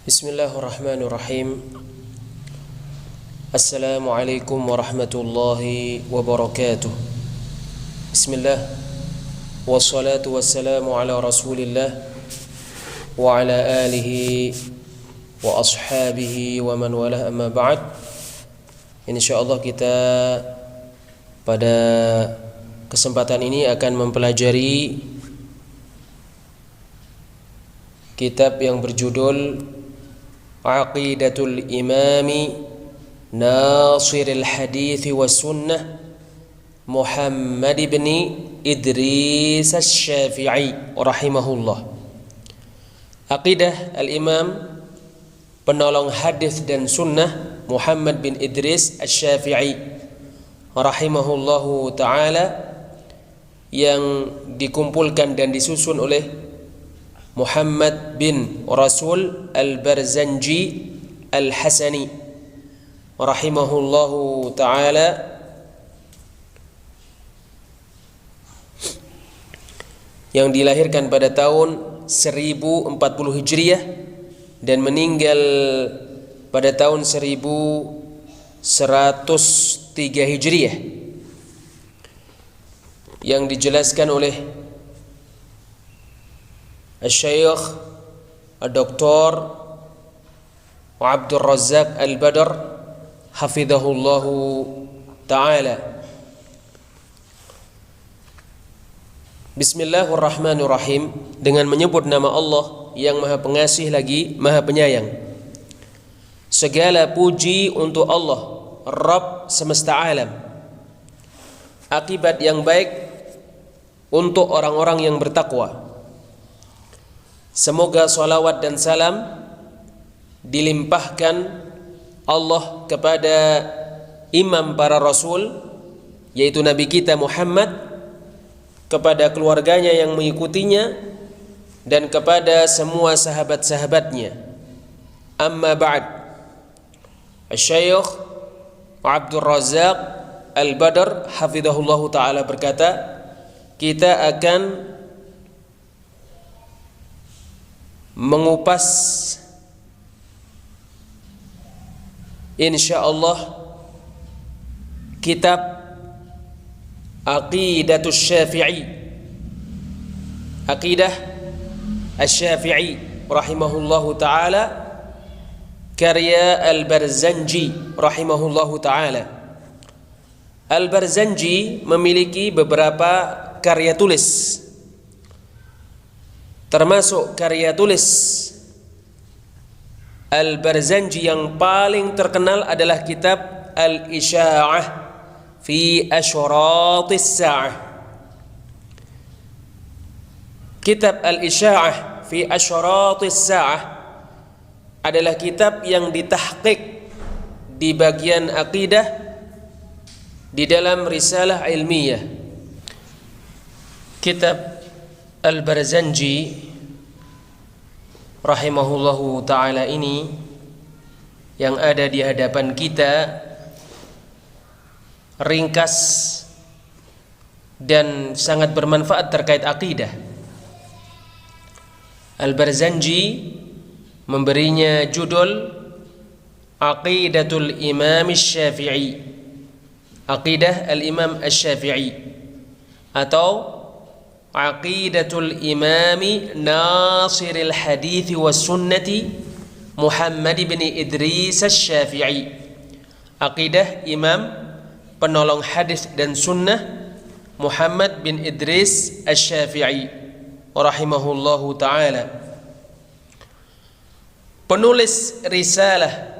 Bismillahirrahmanirrahim. Assalamualaikum warahmatullahi wabarakatuh. Bismillah. Wassalatu wassalamu ala rasulillah wa ala alihi wa ashabihi wa man walah, amma ba'd. InsyaAllah kita pada kesempatan ini akan mempelajari kitab yang berjudul Aqidatul Imami Nasiril Hadith wa Sunnah Muhammad bin Idris Asy-Syafi'i rahimahullah. Aqidah Al-Imam penolong hadis dan sunnah Muhammad bin Idris Asy-Syafi'i rahimahullahu ta'ala, yang dikumpulkan dan disusun oleh Muhammad bin Rasul Al-Barzanji Al-Hasani rahimahullahu ta'ala, yang dilahirkan pada tahun 1040 Hijriah dan meninggal pada tahun 1103 Hijriah, yang dijelaskan oleh Syekh Dr. Abdul Razak Al-Badr hafizahullahu ta'ala. Bismillahirrahmanirrahim. Dengan menyebut nama Allah yang Maha Pengasih lagi Maha Penyayang. Segala puji untuk Allah, Rabb semesta alam. Akibat yang baik untuk orang-orang yang bertakwa. Semoga salawat dan salam dilimpahkan Allah kepada imam para rasul, yaitu Nabi kita Muhammad, kepada keluarganya yang mengikutinya, dan kepada semua sahabat-sahabatnya. Amma ba'd. Syekh Abdul Razak Al-Badr hafizahullahu ta'ala berkata, kita akan mengupas insyaallah kitab Aqidatus Syafi'i, Aqidah Asy-Syafi'i rahimahullahu ta'ala, karya Al-Barzanji rahimahullahu ta'ala. Al-Barzanji memiliki beberapa karya tulis, termasuk karya tulis Al-Barzanji yang paling terkenal adalah kitab Al-Isya'ah fi Asyratis Sa'ah. Kitab Al-Isya'ah fi Asyratis Sa'ah adalah kitab yang ditahqiq di bagian akidah di dalam risalah ilmiah. Kitab Al-Barzanji rahimahullahu ta'ala ini yang ada di hadapan kita ringkas dan sangat bermanfaat terkait akidah. Al-Barzanji memberinya judul Aqidatul Imam Asy-Syafi'i, Aqidah Al-Imam Asy-Syafi'i, atau Aqidatul Imami Nasiril Hadith wa Sunnati Muhammad bin Idris Asy-Syafi'i, Aqidah Imam penolong hadis dan sunnah Muhammad bin Idris Asy-Syafi'i rahimahullahu ta'ala. Penulis risalah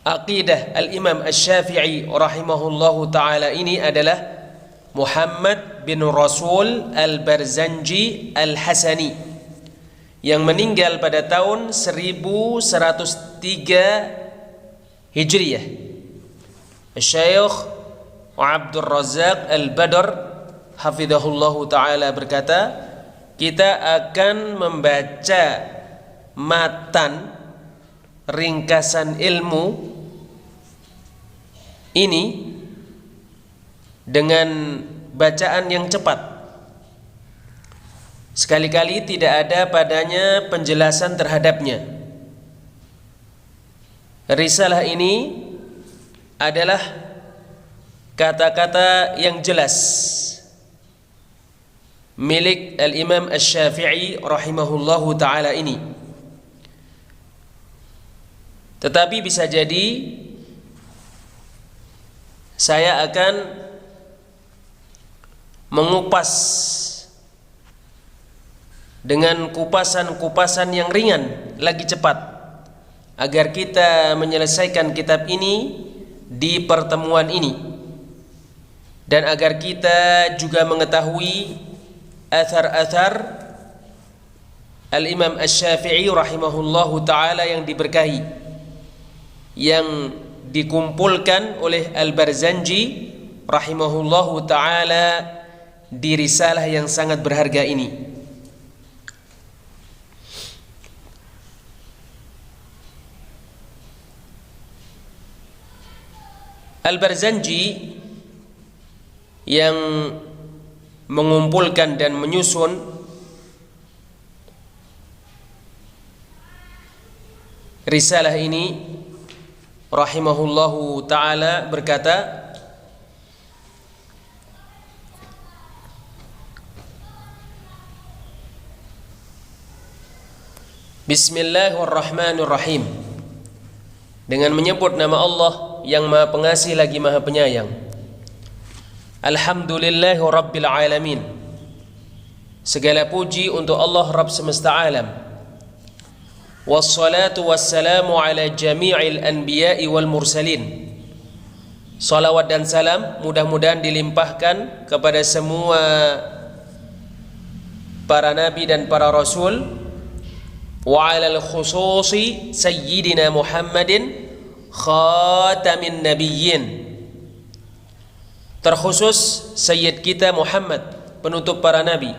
Aqidah Al-Imam Asy-Syafi'i rahimahullahu ta'ala ini adalah Muhammad bin Rasul Al-Barzanji Al-Hasani, yang meninggal pada tahun 1103 Hijriah. Syekh Abdul Razak Al-Badr hafizahullahu ta'ala berkata, kita akan membaca matan ringkasan ilmu ini dengan bacaan yang cepat. Sekali-kali tidak ada padanya penjelasan terhadapnya. risalah ini adalah kata-kata yang jelas milik Al-Imam Asy-Syafi'i rahimahullahu ta'ala ini. Tetapi bisa jadi saya akan mengupas dengan kupasan-kupasan yang ringan, lagi cepat, agar kita menyelesaikan kitab ini di pertemuan ini, dan agar kita juga mengetahui athar-athar Al-Imam Asy-Syafi'i rahimahullahu ta'ala yang diberkahi, yang dikumpulkan oleh Al-Barzanji rahimahullahu ta'ala di risalah yang sangat berharga ini. Al-Barzanji yang mengumpulkan dan menyusun risalah ini rahimahullahu ta'ala berkata, Bismillahirrahmanirrahim, dengan menyebut nama Allah yang Maha Pengasih lagi Maha Penyayang. Alhamdulillahi Rabbil Alamin, segala puji untuk Allah Rabb semesta alam. Wassalatu wassalamu ala jami'il anbiya'i wal mursalin, salawat dan salam mudah-mudahan dilimpahkan kepada semua para nabi dan para rasul. Wa alal khususi sayyidina Muhammadin khatamin nabiyyin, terkhusus sayyid kita Muhammad, penutup para nabi.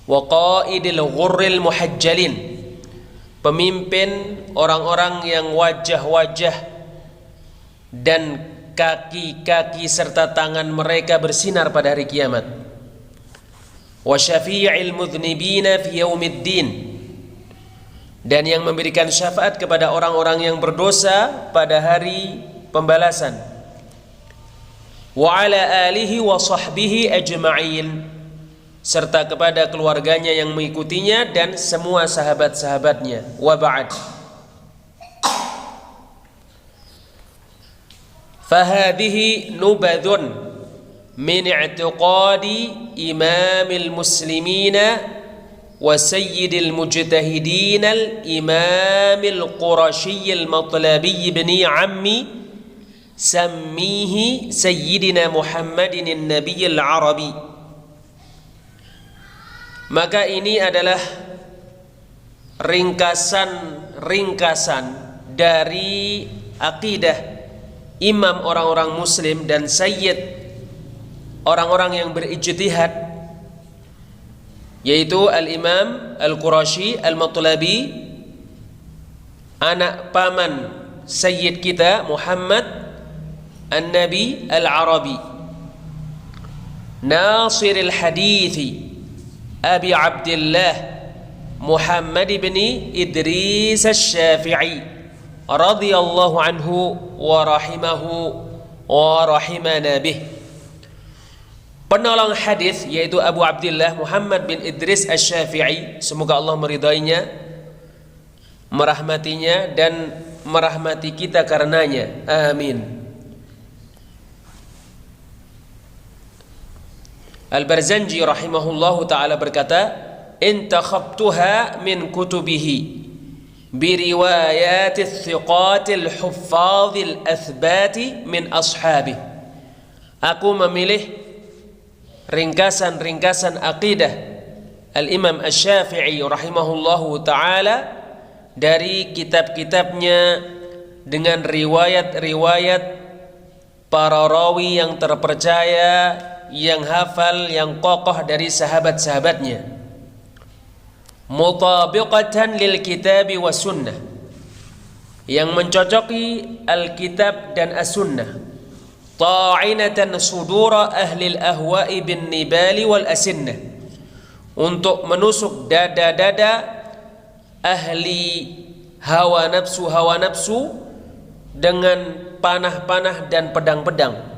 Wa qaidil ghurril muhajjalin, pemimpin orang-orang yang wajah-wajah dan kaki-kaki serta tangan mereka bersinar pada hari kiamat. Wa syafi'il mudhnibina fi yaumiddin, dan yang memberikan syafaat kepada orang-orang yang berdosa pada hari pembalasan. Wa ala alihi wa sahbihi ajma'in, serta kepada keluarganya yang mengikutinya dan semua sahabat-sahabatnya. Wa ba'd. Fahadhihi nubadhun min i'tiqadi imamil muslimina wa sayyidil mujtahidin al-imamil qurasyil matlabi ibni ammi sammihi sayyidina Muhammadin an-nabiyil arabi. Maka ini adalah ringkasan dari akidah imam orang-orang muslim dan sayyid orang-orang yang berijtihad, yaitu Al-Imam Al-Qurasyi Al-Matlabi, anak paman sayyid kita Muhammad An-Nabi Al-Arabi, Nasiril Hadithi Abi Abdullah Muhammad bin Idris Asy-Syafi'i radhiyallahu anhu wa rahimahu wa rahimana bih. Penolong hadis yaitu Abu Abdullah Muhammad bin Idris Asy-Syafi'i, semoga Allah meridainya, merahmatinya dan merahmati kita karenanya. Amin. Al-Barzanji rahimahullahu ta'ala berkata, intakhabtuha min kutubihi biriwayati thiqatil huffadhil athbati min ashabih. Aku memilih ringkasan-ringkasan akidah Al-Imam Asy-Syafi'i rahimahullahu ta'ala dari kitab-kitabnya dengan riwayat-riwayat para rawi yang terpercaya, yang hafal, yang kokoh dari sahabat-sahabatnya. Mutabiqatan lil kitabi was sunnah, yang mencocoki Alkitab dan As-Sunnah. Ta'inatan sudura ahli al-ahwa'i bin nibali wal asinnah, untuk menusuk dada-dada ahli hawa nafsu dengan panah-panah dan pedang-pedang.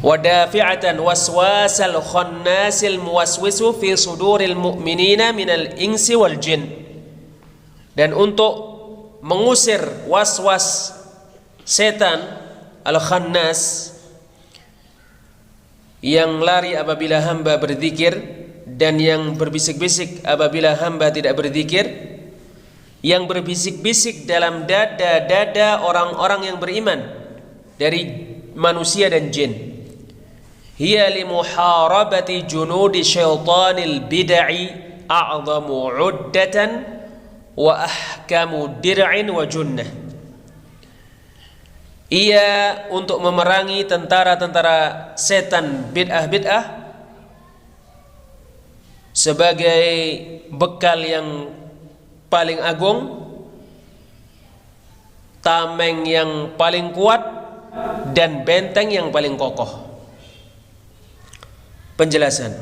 Wadafi'atan waswasal khannasil muwaswisu fi suduril mu'minina minal insi wal jin. Dan untuk mengusir was-was setan al-khannas yang lari apabila hamba berzikir dan yang berbisik-bisik apabila hamba tidak berzikir, yang berbisik-bisik dalam dada-dada orang-orang yang beriman dari manusia dan jin. Hiya li muharabati junudi syaitanil bid'i a'zamu 'uddatan wa ahkamu dir'in wa junnah. Ia untuk memerangi tentara-tentara setan bid'ah sebagai bekal yang paling agung, tameng yang paling kuat, dan benteng yang paling kokoh. Penjelasan.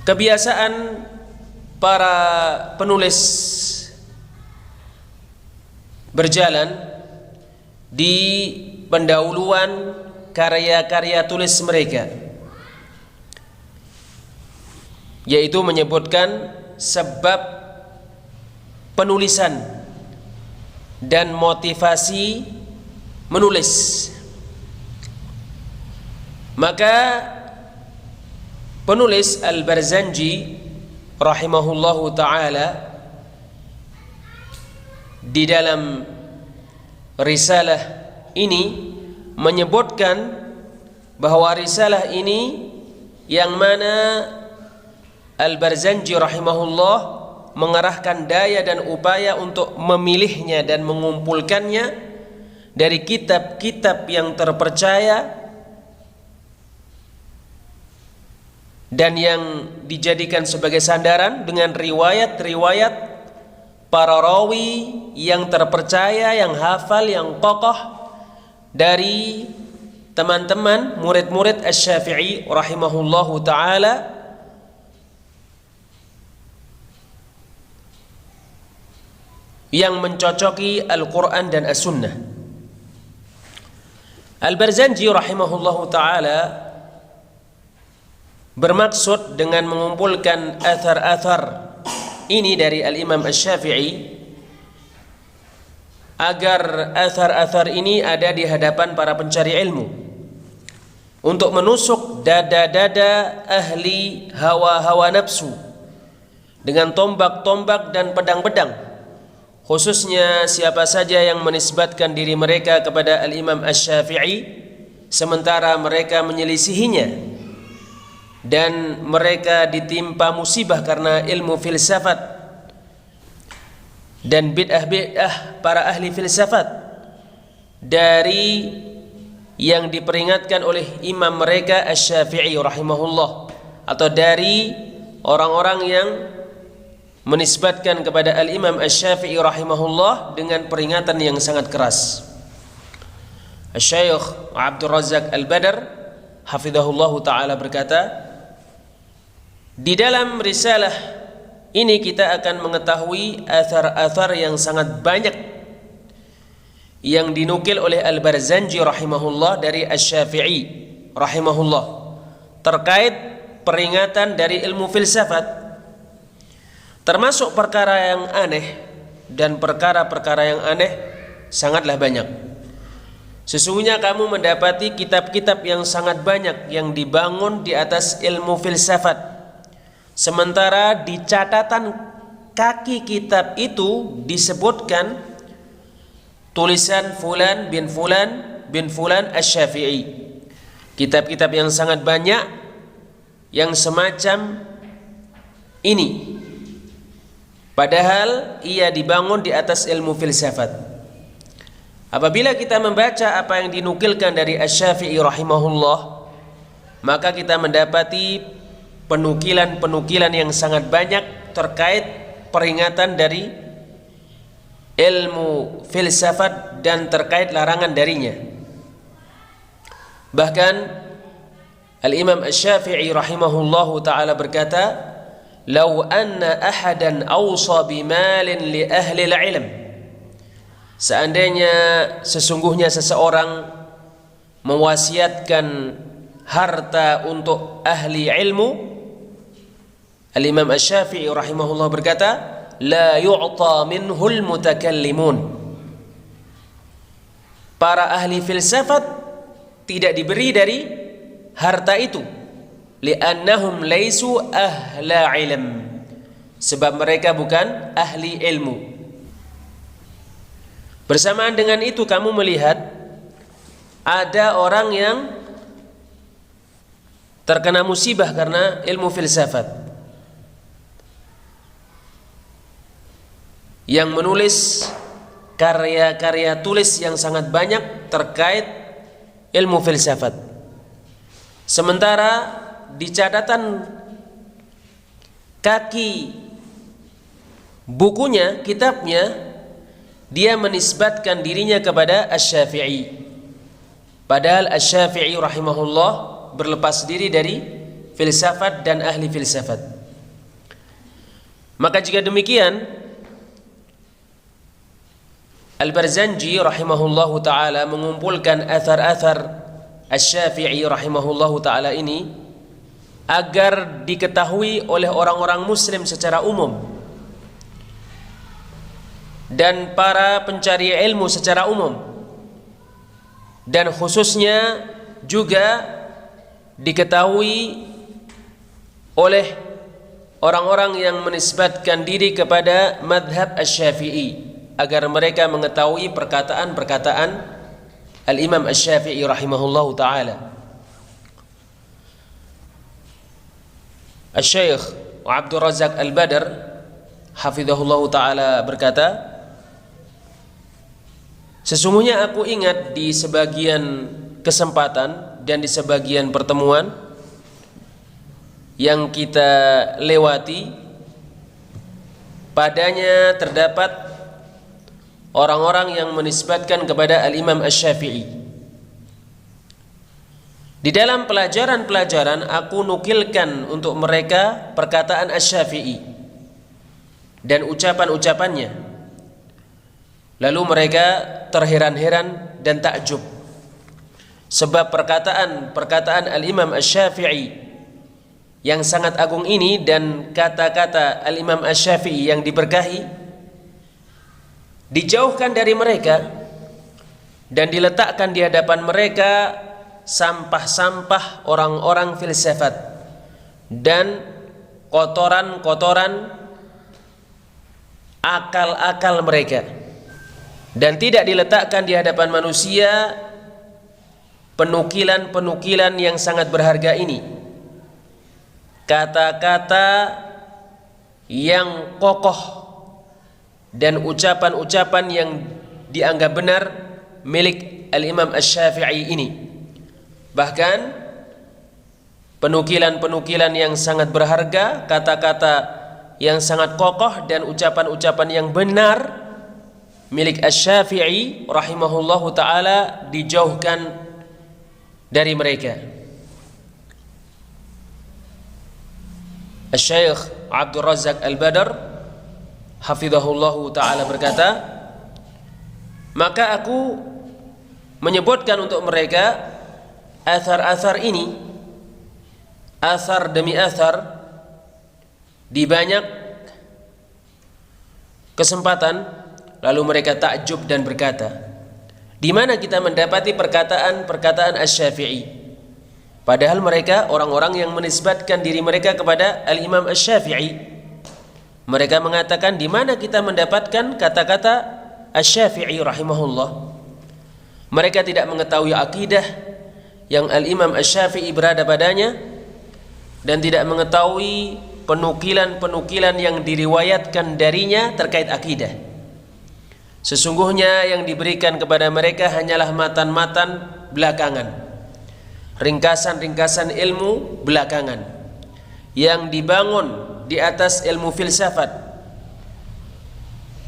Kebiasaan para penulis berjalan di pendahuluan karya-karya tulis mereka, yaitu menyebutkan sebab penulisan dan motivasi menulis. Maka penulis Al-Barzanji rahimahullahu ta'ala di dalam risalah ini menyebutkan bahwa risalah ini yang mana Al-Barzanji rahimahullah mengarahkan daya dan upaya untuk memilihnya dan mengumpulkannya dari kitab-kitab yang terpercaya dan yang dijadikan sebagai sandaran dengan riwayat-riwayat para rawi yang terpercaya, yang hafal, yang kokoh dari teman-teman murid-murid Asy-Syafi'i rahimahullahu ta'ala, yang mencocoki Al-Quran dan As-Sunnah. Al-Barzanji rahimahullahu ta'ala bermaksud dengan mengumpulkan athar-athar ini dari Al-Imam Asy-Syafi'i agar athar-athar ini ada di hadapan para pencari ilmu untuk menusuk dada-dada ahli hawa-hawa nafsu dengan tombak-tombak dan pedang-pedang, khususnya siapa saja yang menisbatkan diri mereka kepada Al-Imam Asy-Syafi'i sementara mereka menyelisihinya dan mereka ditimpa musibah karena ilmu filsafat dan bid'ah-bid'ah para ahli filsafat dari yang diperingatkan oleh imam mereka Asy-Syafi'i rahimahullah, atau dari orang-orang yang menisbatkan kepada Al-Imam Asy-Syafi'i rahimahullah dengan peringatan yang sangat keras. Asy-Syaikh Abdul Razzaq Al-Badr hafizahullahu ta'ala berkata, di dalam risalah ini kita akan mengetahui athar-athar yang sangat banyak yang dinukil oleh Al-Barzanji rahimahullah dari Asy-Syafi'i rahimahullah terkait peringatan dari ilmu filsafat, termasuk perkara yang aneh, dan perkara-perkara yang aneh sangatlah banyak. Sesungguhnya kamu mendapati kitab-kitab yang sangat banyak yang dibangun di atas ilmu filsafat, sementara di catatan kaki kitab itu disebutkan tulisan Fulan bin Fulan bin Fulan Asy-Syafi'i. Kitab-kitab yang sangat banyak yang semacam ini, padahal ia dibangun di atas ilmu filsafat. Apabila kita membaca apa yang dinukilkan dari Asy-Syafi'i rahimahullah, maka kita mendapati penukilan-penukilan yang sangat banyak terkait peringatan dari ilmu filsafat dan terkait larangan darinya. Bahkan Al-Imam Asy-Syafi'i rahimahullahu ta'ala berkata, "Law anna ahadan awsa bimalin li ahli al-ilm." Seandainya sesungguhnya seseorang mewasiatkan harta untuk ahli ilmu, Al-Imam Asy-Syafi'i rahimahullah berkata, "La yu'ta minhul mutakallimun." Para ahli filsafat tidak diberi dari harta itu, li'annahum laisu ahla ilm, sebab mereka bukan ahli ilmu. Bersamaan dengan itu kamu melihat ada orang yang terkena musibah karena ilmu filsafat, yang menulis karya-karya tulis yang sangat banyak terkait ilmu filsafat. Sementara di catatan kaki bukunya, kitabnya, dia menisbatkan dirinya kepada Asy-Syafi'i. Padahal Asy-Syafi'i rahimahullah berlepas diri dari filsafat dan ahli filsafat. Maka jika demikian, Al-Barzanji rahimahullahu ta'ala mengumpulkan athar-athar Asy-Syafi'i rahimahullahu ta'ala ini agar diketahui oleh orang-orang muslim secara umum dan para pencari ilmu secara umum, dan khususnya juga diketahui oleh orang-orang yang menisbatkan diri kepada madhab Asy-Syafi'i, agar mereka mengetahui perkataan-perkataan Al-Imam Asy-Syafi'i rahimahullahu ta'ala. Asy-Syaikh Abdul Razak Al-Badr hafizahullahu ta'ala berkata, "Sesungguhnya aku ingat di sebagian kesempatan dan di sebagian pertemuan yang kita lewati, padanya terdapat orang-orang yang menisbatkan kepada Al-Imam Asy-Syafi'i. Di dalam pelajaran-pelajaran aku nukilkan untuk mereka perkataan Asy-Syafi'i dan ucapan-ucapannya. Lalu mereka terheran-heran dan takjub, sebab perkataan Al-Imam Asy-Syafi'i yang sangat agung ini dan kata-kata Al-Imam Asy-Syafi'i yang diberkahi dijauhkan dari mereka dan diletakkan di hadapan mereka sampah-sampah orang-orang filsafat dan kotoran-kotoran akal-akal mereka, dan tidak diletakkan di hadapan manusia penukilan-penukilan yang sangat berharga ini, kata-kata yang kokoh dan ucapan-ucapan yang dianggap benar milik Al-Imam Asy-Syafi'i ini. Bahkan penukilan-penukilan yang sangat berharga, kata-kata yang sangat kokoh dan ucapan-ucapan yang benar milik Asy-Syafi'i rahimahullahu ta'ala dijauhkan dari mereka. Asy-Syaikh Abdul Razak Al-Badr hafizahullahu ta'ala berkata, "Maka aku menyebutkan untuk mereka athar-athar ini, athar demi athar, di banyak kesempatan. Lalu mereka takjub dan berkata, di mana kita mendapati perkataan-perkataan Asy-Syafi'i? Padahal mereka orang-orang yang menisbatkan diri mereka kepada Al-Imam Asy-Syafi'i. Mereka mengatakan, di mana kita mendapatkan kata-kata Asy-Syafi'i rahimahullah? Mereka tidak mengetahui akidah yang Al-Imam Asy-Syafi'i berada padanya, dan tidak mengetahui penukilan-penukilan yang diriwayatkan darinya terkait akidah. Sesungguhnya yang diberikan kepada mereka hanyalah matan-matan belakangan, ringkasan-ringkasan ilmu belakangan yang dibangun di atas ilmu filsafat,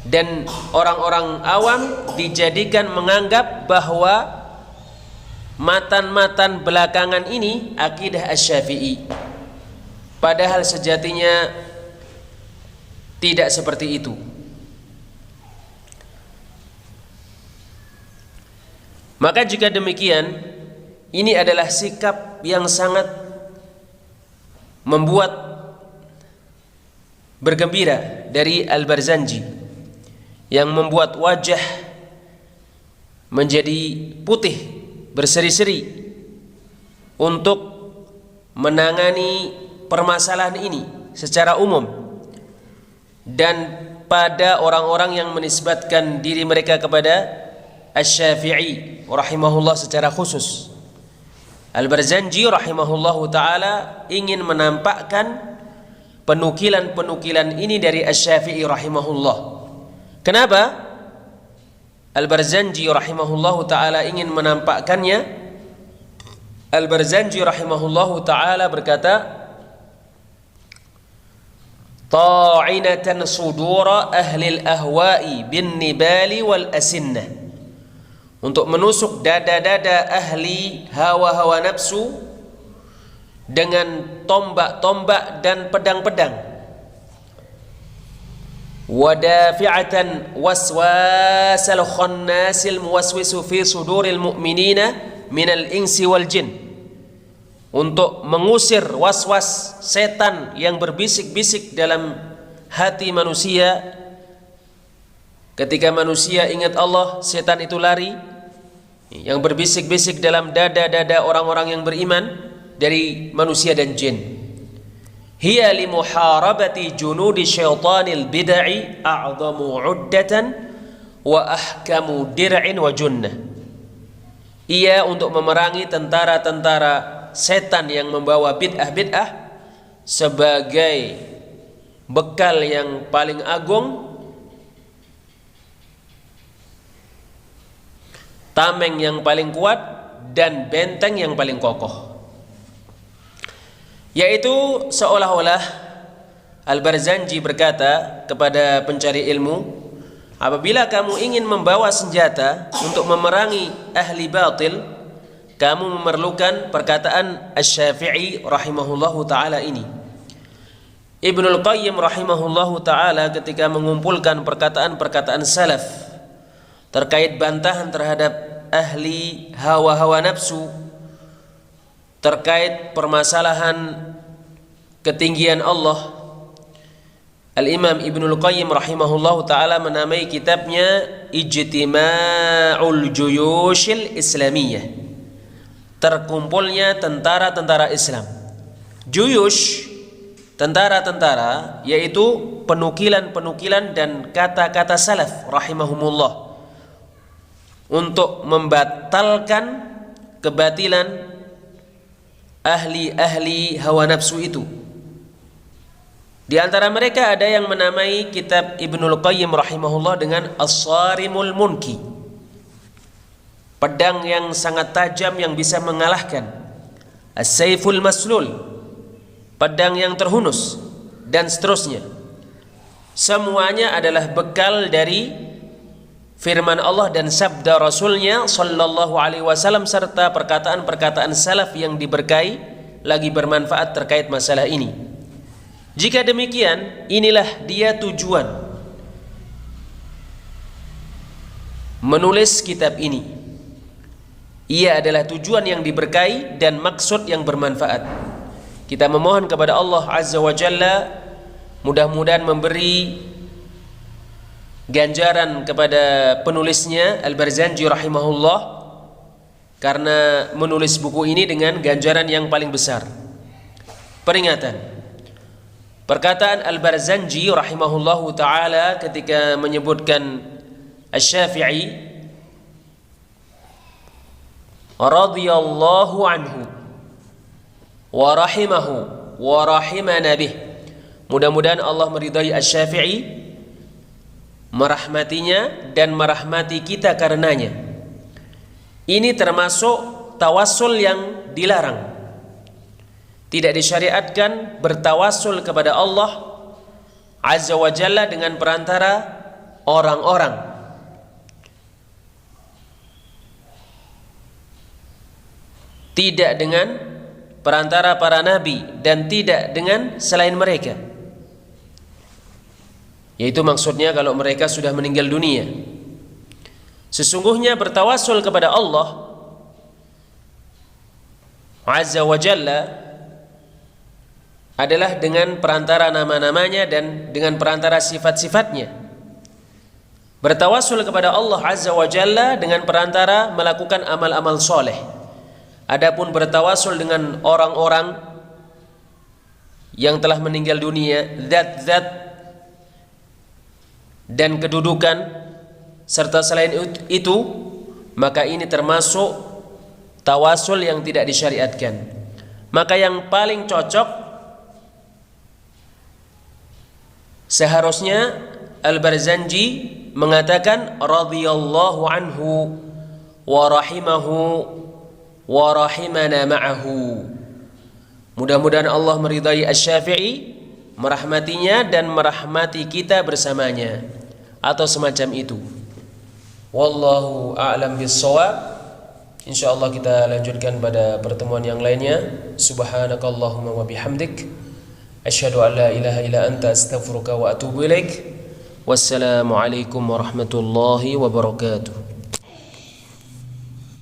dan orang-orang awam dijadikan menganggap bahwa matan-matan belakangan ini akidah Asy-Syafi'i. Padahal sejatinya Tidak seperti itu. Maka jika demikian, ini adalah sikap yang sangat membuat bergembira dari Al-Barzanji, yang membuat wajah menjadi putih berseri-seri untuk menangani permasalahan ini secara umum, dan pada orang-orang yang menisbatkan diri mereka kepada Asy-Syafi'i rahimahullah secara khusus. Al-Barzanji rahimahullahu taala ingin menampakkan penukilan-penukilan ini dari Asy-Syafi'i rahimahullah. Kenapa Al-Barzanji rahimahullahu taala ingin menampakkannya? Al-Barzanji rahimahullahu taala berkata, ta'inatan sudura ahli al-ahwa'i bin nibali wal asinnah, untuk menusuk dada-dada ahli hawa-hawa nafsu dengan tombak-tombak dan pedang-pedang. Wadafi'atan waswasal khannasil muwaswisu fi suduril mu'minina minal insi wal jin, untuk mengusir was-was setan yang berbisik-bisik dalam hati manusia. Ketika manusia ingat Allah, setan itu lari. Yang berbisik-bisik dalam dada-dada orang-orang yang beriman dari manusia dan jin. Hiya li muharabati junudi syaitanil bid'i a'zamu 'uddatan wa ahkamu dir'in wa junnah. Ia untuk memerangi tentara-tentara setan yang membawa bid'ah-bid'ah sebagai bekal yang paling agung, tameng yang paling kuat, dan benteng yang paling kokoh. Yaitu seolah-olah Al-Barzanji berkata kepada pencari ilmu, apabila kamu ingin membawa senjata untuk memerangi ahli batil, kamu memerlukan perkataan Asy-Syafi'i rahimahullahu ta'ala ini. Ibnul Qayyim rahimahullahu ta'ala ketika mengumpulkan perkataan-perkataan salaf terkait bantahan terhadap ahli hawa-hawa nafsu, terkait permasalahan ketinggian Allah, Al-Imam Ibnul Qayyim rahimahullahu ta'ala menamai kitabnya Ijtima'ul Juyushil Islamiyah, terkumpulnya tentara-tentara Islam. Juyush, tentara-tentara, yaitu penukilan-penukilan dan kata-kata salaf rahimahumullah untuk membatalkan kebatilan ahli-ahli hawa nafsu itu. Di antara mereka ada yang menamai kitab Ibnul Qayyim rahimahullah dengan As-Sarimul Munki, pedang yang sangat tajam yang bisa mengalahkan. As-Saiful Maslul, pedang yang terhunus, dan seterusnya. Semuanya adalah bekal dari firman Allah dan sabda Rasulnya sallallahu alaihi wasallam serta perkataan-perkataan salaf yang diberkahi lagi bermanfaat terkait masalah ini. Jika demikian, inilah dia tujuan menulis kitab ini. Ia adalah tujuan yang diberkahi dan maksud yang bermanfaat. Kita memohon kepada Allah Azza wa Jalla mudah-mudahan memberi ganjaran kepada penulisnya Al-Barzanji rahimahullah karena menulis buku ini dengan ganjaran yang paling besar. Peringatan, perkataan Al-Barzanji rahimahullahu ta'ala ketika menyebutkan Asy-Syafi'i radhiyallahu anhu wa rahimahu wa rahimana bih, mudah-mudahan Allah meridai Asy-Syafi'i, merahmatinya dan merahmati kita karenanya. Ini termasuk tawassul yang dilarang. Tidak disyariatkan bertawassul kepada Allah Azza wa Jalla dengan perantara orang-orang. Tidak dengan perantara para nabi dan tidak dengan selain mereka. Yaitu maksudnya kalau mereka sudah meninggal dunia. Sesungguhnya bertawasul kepada Allah Azza wa Jalla adalah dengan perantara nama-namanya dan dengan perantara sifat-sifatnya. Bertawasul kepada Allah Azza wa Jalla dengan perantara melakukan amal-amal soleh. Adapun bertawasul dengan orang-orang yang telah meninggal dunia, zat-zat dan kedudukan serta selain itu, maka ini termasuk tawasul yang tidak disyariatkan. Maka yang paling cocok seharusnya Al-Barzanji mengatakan radhiyallahu anhu wa rahimahu wa rahimana ma'ahu. Mudah-mudahan Allah meridai Asy-Syafi'i, merahmatinya dan merahmati kita bersamanya, atau semacam itu. Wallahu a'lam bis-shawab. Insyaallah kita lanjutkan pada pertemuan yang lainnya. Subhanakallahumma wa bihamdik, asyhadu an la ilaha illa anta, astaghfiruka wa atubu ilaik. Wassalamu alaikum warahmatullahi wabarakatuh.